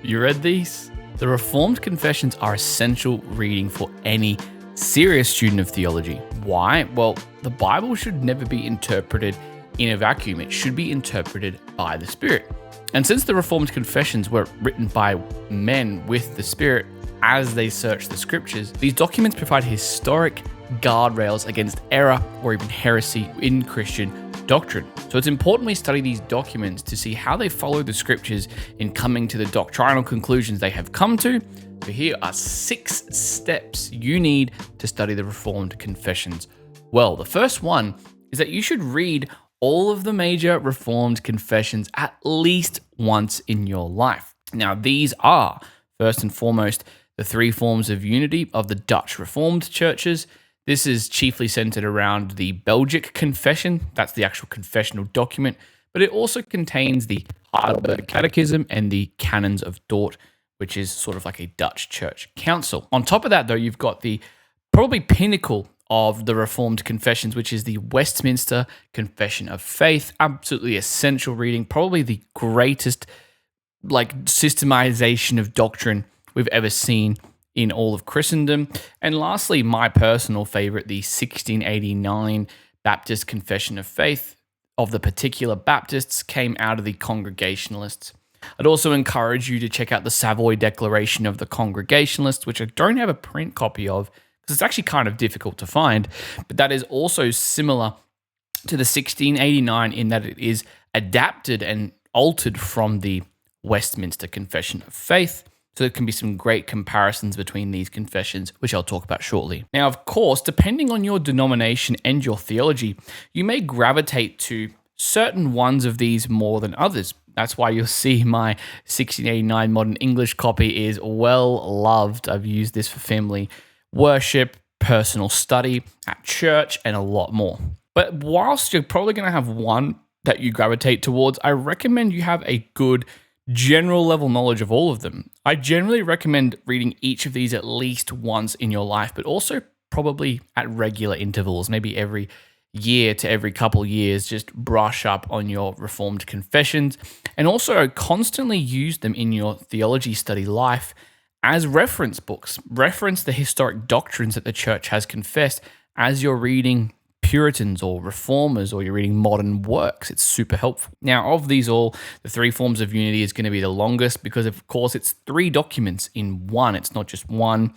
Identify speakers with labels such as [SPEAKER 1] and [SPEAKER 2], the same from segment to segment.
[SPEAKER 1] You read these? The Reformed Confessions are essential reading for any serious student of theology. Why? Well, the Bible should never be interpreted in a vacuum. It should be interpreted by the Spirit. And since the Reformed Confessions were written by men with the Spirit as they search the Scriptures, these documents provide historic guardrails against error or even heresy in Christian doctrine. So it's important we study these documents to see how they follow the Scriptures in coming to the doctrinal conclusions they have come to. So here are 6 steps you need to study the Reformed Confessions. Well, the first one is that you should read all of the major Reformed Confessions at least once in your life. Now, these are, first and foremost, the 3 forms of unity of the Dutch Reformed churches. This is chiefly centered around the Belgic Confession. That's the actual confessional document, but it also contains the Heidelberg Catechism and the Canons of Dort, which is sort of like a Dutch church council. On top of that, though, you've got the probably pinnacle of the Reformed Confessions, which is the Westminster Confession of Faith. Absolutely essential reading, probably the greatest systemization of doctrine we've ever seen in all of Christendom. And lastly, my personal favorite, the 1689 Baptist Confession of Faith of the particular Baptists, came out of the Congregationalists. I'd also encourage you to check out the Savoy Declaration of the Congregationalists, which I don't have a print copy of because it's actually kind of difficult to find, but that is also similar to the 1689 in that it is adapted and altered from the Westminster Confession of Faith. So there can be some great comparisons between these confessions, which I'll talk about shortly. Now, of course, depending on your denomination and your theology, you may gravitate to certain ones of these more than others. That's why you'll see my 1689 Modern English copy is well loved. I've used this for family worship, personal study, at church, and a lot more. But whilst you're probably going to have one that you gravitate towards, I recommend you have a good general level knowledge of all of them. I generally recommend reading each of these at least once in your life, but also probably at regular intervals, maybe every year to every couple years. Just brush up on your Reformed Confessions and also constantly use them in your theology study life as reference books. Reference the historic doctrines that the church has confessed as you're reading Puritans or Reformers or you're reading modern works. It's super helpful. Now, of these all, the 3 forms of unity is going to be the longest because, of course, it's 3 documents in one. It's not just one.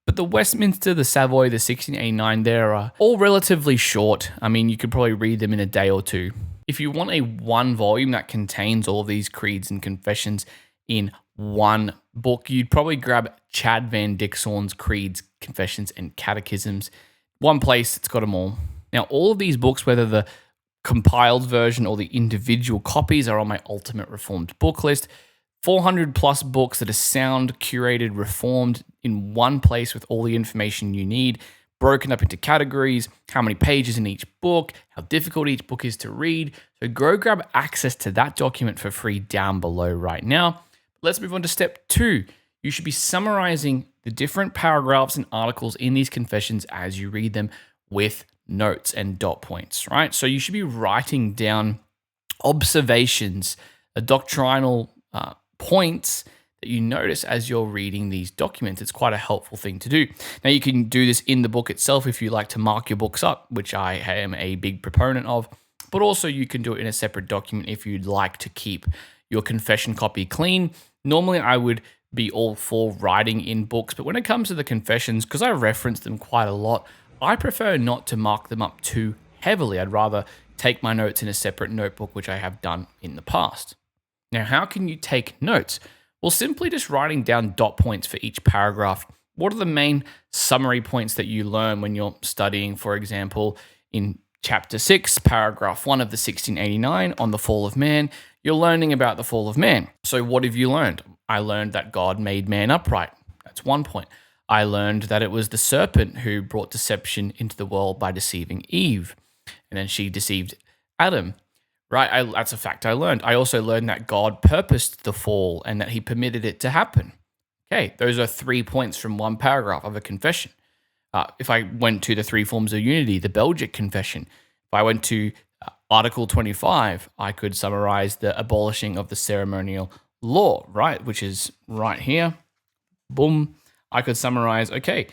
[SPEAKER 1] But the Westminster, the Savoy, the 1689, they're all relatively short. I mean, you could probably read them in a day or two. If you want a one volume that contains all of these creeds and confessions in one book, you'd probably grab Chad Van Dixhoorn's Creeds, Confessions, and Catechisms. One place, it's got them all. Now, all of these books, whether the compiled version or the individual copies, are on my Ultimate Reformed book list. 400 plus books that are sound, curated, reformed in one place with all the information you need, broken up into categories, how many pages in each book, how difficult each book is to read. So go grab access to that document for free down below right now. Let's move on to step 2. You should be summarizing the different paragraphs and articles in these confessions as you read them with notes and dot points, right? So you should be writing down observations, doctrinal points that you notice as you're reading these documents. It's quite a helpful thing to do. Now, you can do this in the book itself if you like to mark your books up, which I am a big proponent of, but also you can do it in a separate document if you'd like to keep your confession copy clean. Normally, I would be all for writing in books, but when it comes to the confessions, because I reference them quite a lot, I prefer not to mark them up too heavily. I'd rather take my notes in a separate notebook, which I have done in the past. Now, how can you take notes? Well, simply just writing down dot points for each paragraph. What are the main summary points that you learn when you're studying, for example, in chapter 6, paragraph 1 of the 1689 on the fall of man? You're learning about the fall of man. So what have you learned? I learned that God made man upright. That's one point. I learned that it was the serpent who brought deception into the world by deceiving Eve. And then she deceived Adam. Right? That's a fact I learned. I also learned that God purposed the fall and that he permitted it to happen. Okay, those are 3 points from one paragraph of a confession. If I went to the 3 forms of unity, the Belgic Confession, if I went to Article 25, I could summarize the abolishing of the ceremonial law, right? Which is right here. Boom. I could summarize, okay,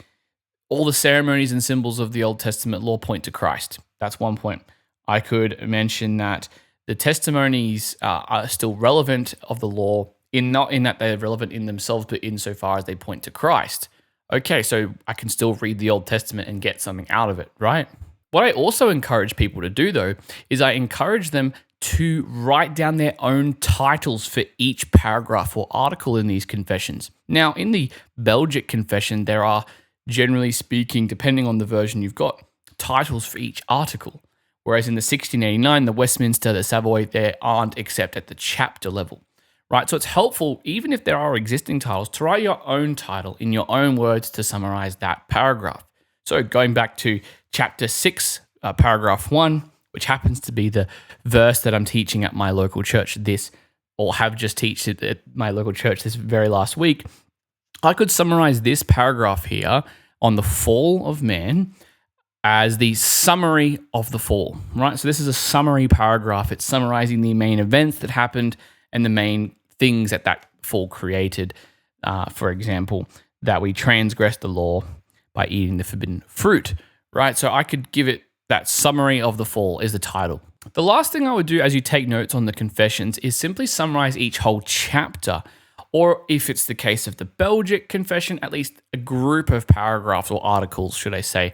[SPEAKER 1] all the ceremonies and symbols of the Old Testament law point to Christ. That's one point. I could mention that the testimonies are still relevant of the law, not in that they're relevant in themselves, but insofar as they point to Christ. Okay, so I can still read the Old Testament and get something out of it, right? What I also encourage people to do, though, is I encourage them to write down their own titles for each paragraph or article in these confessions. Now, in the Belgic confession, there are, generally speaking, depending on the version you've got, titles for each article. Whereas in the 1689, the Westminster, the Savoy, they aren't except at the chapter level, right? So it's helpful, even if there are existing titles, to write your own title in your own words to summarize that paragraph. So going back to chapter 6, paragraph 1, which happens to be the verse that I'm teaching at my local church or have just taught it at my local church this very last week, I could summarize this paragraph here on the fall of man as the summary of the fall, right? So this is a summary paragraph. It's summarizing the main events that happened and the main things that fall created. For example, that we transgressed the law by eating the forbidden fruit, right? So I could give it that summary of the fall is the title. The last thing I would do as you take notes on the confessions is simply summarize each whole chapter, or if it's the case of the Belgic confession, at least a group of paragraphs or articles, should I say.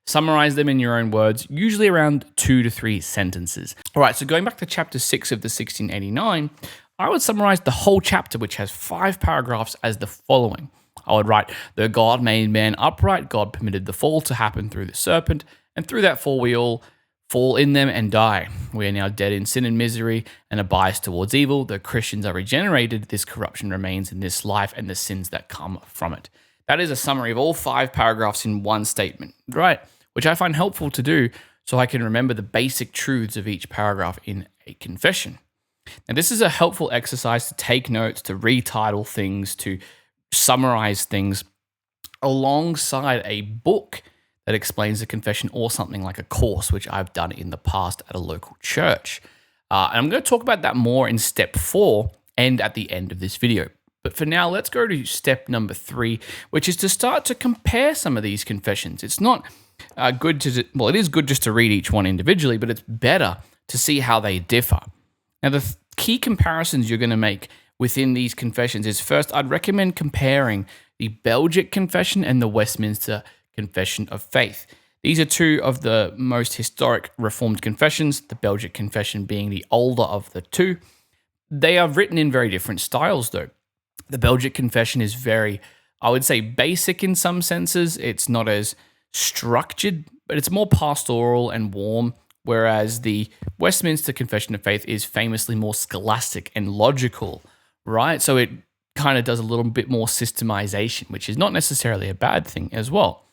[SPEAKER 1] Summarize them in your own words, usually around 2 to 3 sentences. All right, so going back to chapter 6 of the 1689, I would summarize the whole chapter, which has 5 paragraphs, as the following. I would write, "Though God made man upright, God permitted the fall to happen through the serpent, and through that fall we all fall in them and die. We are now dead in sin and misery and are biased towards evil. Though Christians are regenerated, this corruption remains in this life and the sins that come from it." That is a summary of all 5 paragraphs in one statement, right? Which I find helpful to do so I can remember the basic truths of each paragraph in a confession. Now, this is a helpful exercise to take notes, to retitle things, to summarize things alongside a book that explains the confession, or something like a course, which I've done in the past at a local church. And I'm going to talk about that more in step 4 and at the end of this video. But for now, let's go to step number 3, which is to start to compare some of these confessions. It's not it is good just to read each one individually, but it's better to see how they differ. Now, the key comparisons you're going to make within these confessions is, first, I'd recommend comparing the Belgic confession and the Westminster Confession of Faith. These are 2 of the most historic Reformed confessions, the Belgic confession being the older of the 2. They are written in very different styles, though. The Belgic confession is very, I would say, basic in some senses. It's not as structured, but it's more pastoral and warm, whereas the Westminster Confession of Faith is famously more scholastic and logical, right? So it kind of does a little bit more systemization, which is not necessarily a bad thing as well.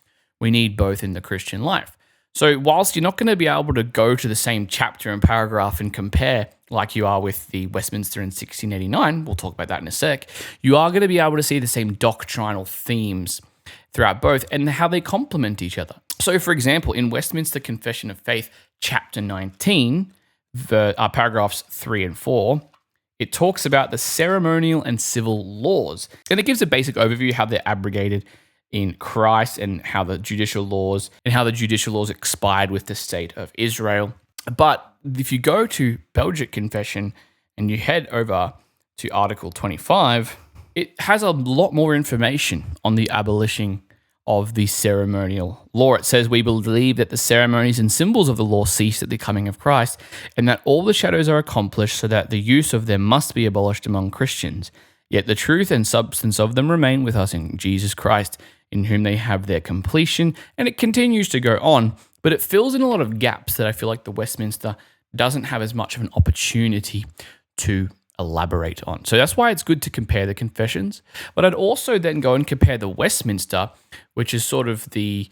[SPEAKER 1] We need both in the Christian life. So whilst you're not going to be able to go to the same chapter and paragraph and compare like you are with the Westminster in 1689, we'll talk about that in a sec, you are going to be able to see the same doctrinal themes throughout both and how they complement each other. So, for example, in Westminster Confession of Faith, chapter 19, paragraphs 3 and 4, it talks about the ceremonial and civil laws. And it gives a basic overview how they're abrogated in Christ and how the judicial laws expired with the state of Israel. But if you go to Belgic Confession and you head over to Article 25, it has a lot more information on the abolishing of the ceremonial law. It says, "We believe that the ceremonies and symbols of the law ceased at the coming of Christ, and that all the shadows are accomplished, so that the use of them must be abolished among Christians. Yet the truth and substance of them remain with us in Jesus Christ, in whom they have their completion." And it continues to go on, but it fills in a lot of gaps that I feel like the Westminster doesn't have as much of an opportunity to elaborate on. So that's why it's good to compare the confessions. But I'd also then go and compare the Westminster, which is sort of the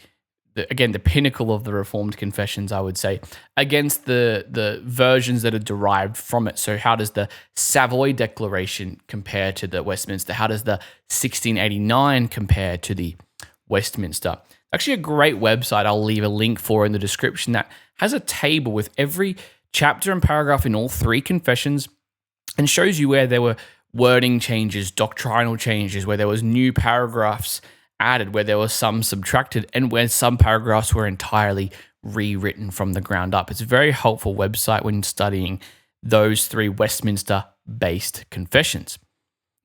[SPEAKER 1] pinnacle of the Reformed confessions, I would say, against the versions that are derived from it. So how does the Savoy Declaration compare to the Westminster? How does the 1689 compare to the Westminster? Actually, a great website I'll leave a link for in the description that has a table with every chapter and paragraph in all 3 confessions and shows you where wording changes, doctrinal changes, where there was new paragraphs added, where there was some subtracted, and where some paragraphs were entirely rewritten from the ground up. It's a very helpful website when studying those three Westminster-based confessions.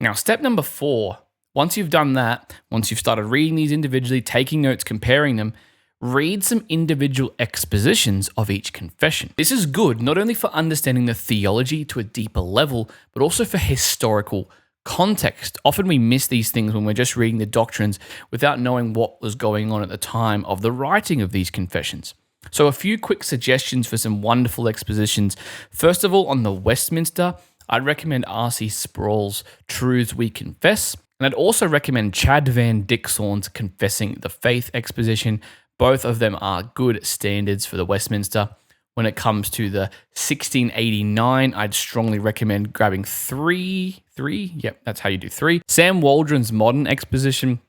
[SPEAKER 1] Now, step number 4, once you've done that, once you've started reading these individually, taking notes, comparing them, read some individual expositions of each confession. This is good not only for understanding the theology to a deeper level, but also for historical context. Often we miss these things when we're just reading the doctrines without knowing what was going on at the time of the writing of these confessions. So a few quick suggestions for some wonderful expositions. First of all, on the Westminster, I'd recommend R.C. Sproul's Truths We Confess. And I'd also recommend Chad Van Dixhoorn's Confessing the Faith exposition. Both of them are good standards for the Westminster. When it comes to the 1689, I'd strongly recommend grabbing three. Yep, that's how you do 3. Sam Waldron's Modern Exposition,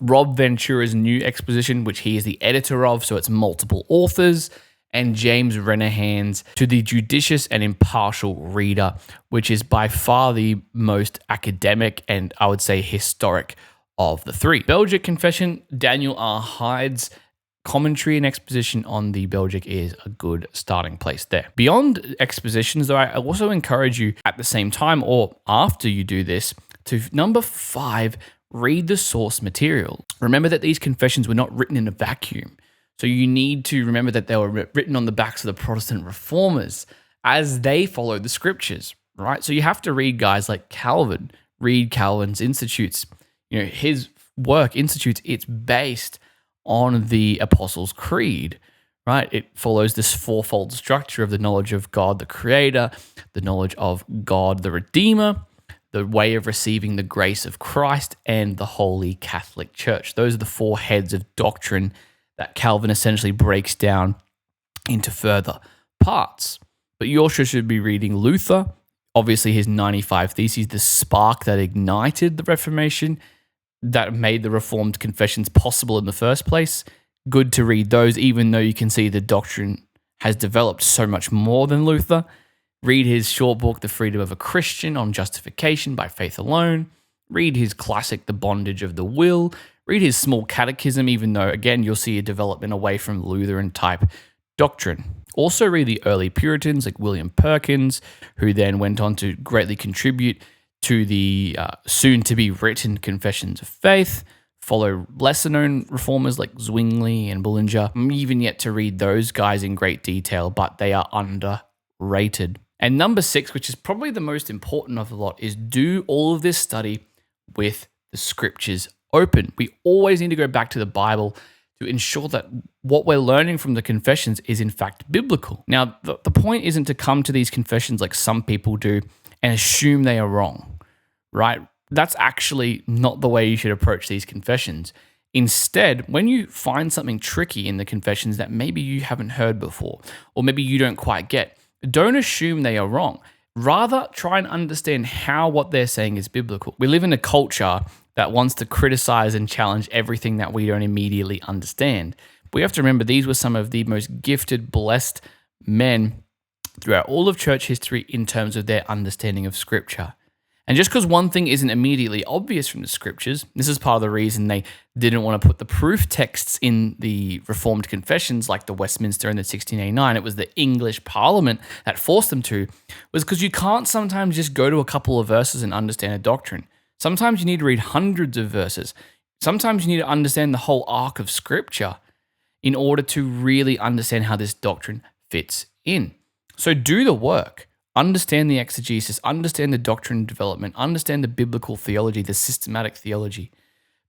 [SPEAKER 1] Rob Ventura's New Exposition, which he is the editor of, so it's multiple authors, and James Renihan's To the Judicious and Impartial Reader, which is by far the most academic and I would say historic of the 3. Belgic Confession, Daniel R. Hyde's commentary and exposition on the Belgic is a good starting place there. Beyond expositions, though, I also encourage you at the same time or after you do this to number 5, read the source material. Remember that these confessions were not written in a vacuum. So you need to remember that they were written on the backs of the Protestant reformers as they followed the scriptures, right? So you have to read guys like Calvin, read Calvin's Institutes. His work, Institutes, it's based on the Apostles' Creed, right? It follows this fourfold structure of the knowledge of God the Creator, the knowledge of God the Redeemer, the way of receiving the grace of Christ, and the Holy Catholic Church. Those are the 4 heads of doctrine that Calvin essentially breaks down into further parts. But you also should be reading Luther, obviously his 95 Theses, the spark that ignited the Reformation, that made the Reformed confessions possible in the first place. Good to read those, even though you can see the doctrine has developed so much more than Luther. Read his short book, The Freedom of a Christian on Justification by Faith Alone. Read his classic, The Bondage of the Will. Read his small catechism, even though, again, you'll see a development away from Lutheran-type doctrine. Also read the early Puritans like William Perkins, who then went on to greatly contribute to the soon-to-be written Confessions of Faith. Follow lesser-known reformers like Zwingli and Bullinger. I'm even yet to read those guys in great detail, but they are underrated. And number 6, which is probably the most important of the lot, is do all of this study with the scriptures open. We always need to go back to the Bible to ensure that what we're learning from the confessions is in fact biblical. Now, the point isn't to come to these confessions like some people do and assume they are wrong, right? That's actually not the way you should approach these confessions. Instead, when you find something tricky in the confessions that maybe you haven't heard before, or maybe you don't quite get, don't assume they are wrong. Rather, try and understand how what they're saying is biblical. We live in a culture that wants to criticize and challenge everything that we don't immediately understand. But we have to remember these were some of the most gifted, blessed men throughout all of church history in terms of their understanding of Scripture. And just because one thing isn't immediately obvious from the Scriptures, this is part of the reason they didn't want to put the proof texts in the Reformed confessions like the Westminster and the 1689. It was the English Parliament that forced them to, was because you can't sometimes just go to a couple of verses and understand a doctrine. Sometimes you need to read hundreds of verses. Sometimes you need to understand the whole arc of Scripture in order to really understand how this doctrine fits in. So do the work. Understand the exegesis, understand the doctrine development, understand the biblical theology, the systematic theology.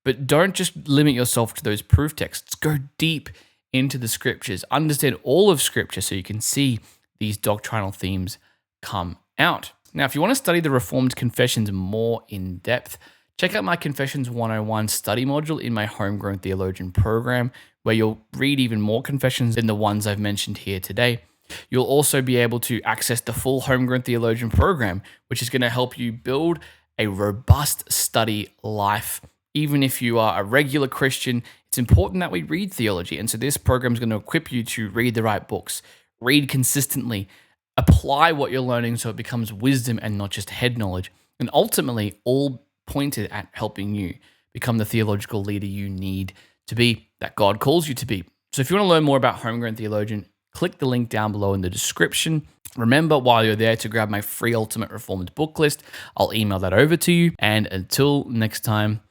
[SPEAKER 1] But don't just limit yourself to those proof texts. Go deep into the Scriptures. Understand all of Scripture so you can see these doctrinal themes come out. Now, if you want to study the Reformed confessions more in depth, check out my Confessions 101 study module in my Homegrown Theologian program, where you'll read even more confessions than the ones I've mentioned here today. You'll also be able to access the full Homegrown Theologian program, which is going to help you build a robust study life. Even if you are a regular Christian, it's important that we read theology. And so this program is going to equip you to read the right books, read consistently, apply what you're learning so it becomes wisdom and not just head knowledge, and ultimately all pointed at helping you become the theological leader you need to be, that God calls you to be. So if you want to learn more about Homegrown Theologian, click the link down below in the description. Remember, while you're there, to grab my free Ultimate Reformed book list. I'll email that over to you. And until next time,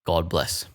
[SPEAKER 1] God bless.